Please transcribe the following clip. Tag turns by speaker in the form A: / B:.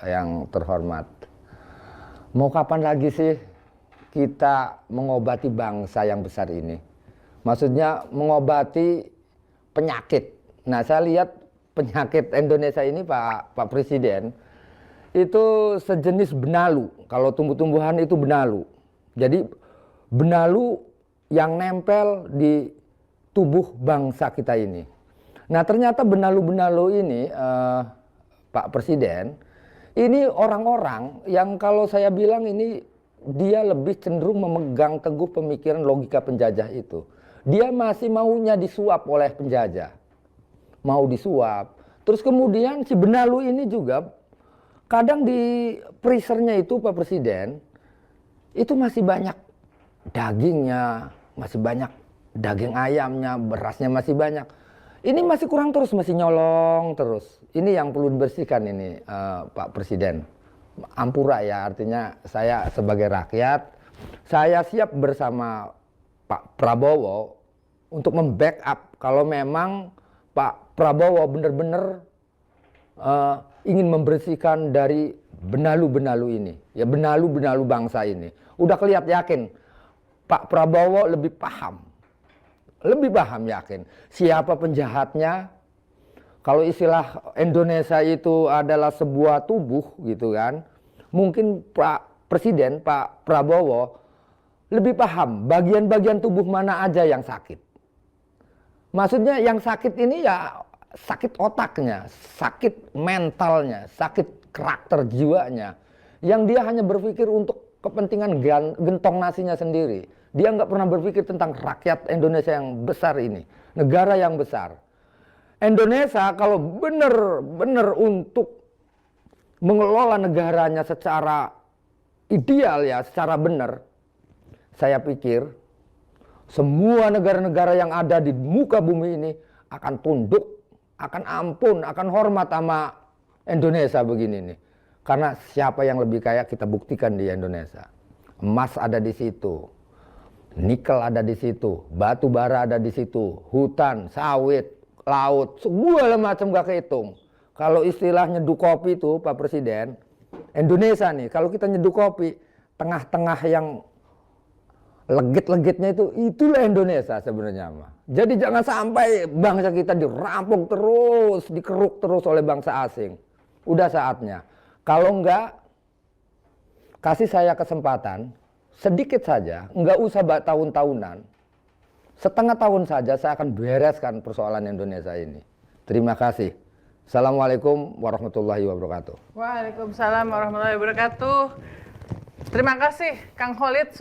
A: yang terhormat. Mau kapan lagi sih kita mengobati bangsa yang besar ini? Maksudnya mengobati penyakit. Nah, saya lihat penyakit Indonesia ini Pak Presiden itu sejenis benalu. Kalau tumbuh-tumbuhan itu benalu. Jadi benalu yang nempel di tubuh bangsa kita ini. Nah, ternyata benalu-benalu ini Pak Presiden ini orang-orang yang kalau saya bilang ini dia lebih cenderung memegang teguh pemikiran logika penjajah itu. Dia masih maunya disuap oleh penjajah. Mau disuap. Terus kemudian si benalu ini juga kadang di freezernya itu Pak Presiden itu masih banyak dagingnya, masih banyak daging ayamnya, berasnya masih banyak. Ini masih kurang terus, masih nyolong terus. Ini yang perlu dibersihkan ini Pak Presiden. Ampura ya, artinya saya sebagai rakyat, saya siap bersama Pak Prabowo untuk membackup kalau memang Pak Prabowo benar-benar ingin membersihkan dari benalu-benalu ini. Ya benalu-benalu bangsa ini. Udah kelihatan yakin Pak Prabowo lebih paham yakin siapa penjahatnya. Kalau istilah Indonesia itu adalah sebuah tubuh gitu kan, mungkin Pak Presiden, Pak Prabowo lebih paham bagian-bagian tubuh mana aja yang sakit. Maksudnya yang sakit ini ya sakit otaknya, sakit mentalnya, sakit karakter jiwanya, yang dia hanya berpikir untuk kepentingan gentong nasinya sendiri. Dia nggak pernah berpikir tentang rakyat Indonesia yang besar ini, negara yang besar. Indonesia kalau benar-benar untuk mengelola negaranya secara ideal ya, secara benar, saya pikir semua negara-negara yang ada di muka bumi ini akan tunduk, akan ampun, akan hormat sama Indonesia begini nih. Karena siapa yang lebih kaya kita buktikan di Indonesia. Emas ada di situ. Nikel ada di situ, batu bara ada di situ, hutan, sawit, laut, segala macam gak kehitung. Kalau istilah nyeduh kopi itu Pak Presiden, Indonesia nih, kalau kita nyeduh kopi, tengah-tengah yang legit-legitnya itulah Indonesia sebenarnya mah. Jadi jangan sampai bangsa kita dirampok terus, dikeruk terus oleh bangsa asing. Udah saatnya. Kalau enggak, kasih saya kesempatan. Sedikit saja, nggak usah tahun-tahunan. Setengah tahun saja saya akan bereskan persoalan Indonesia ini. Terima kasih. Assalamualaikum warahmatullahi wabarakatuh.
B: Waalaikumsalam warahmatullahi wabarakatuh. Terima kasih Kang Khalid sudah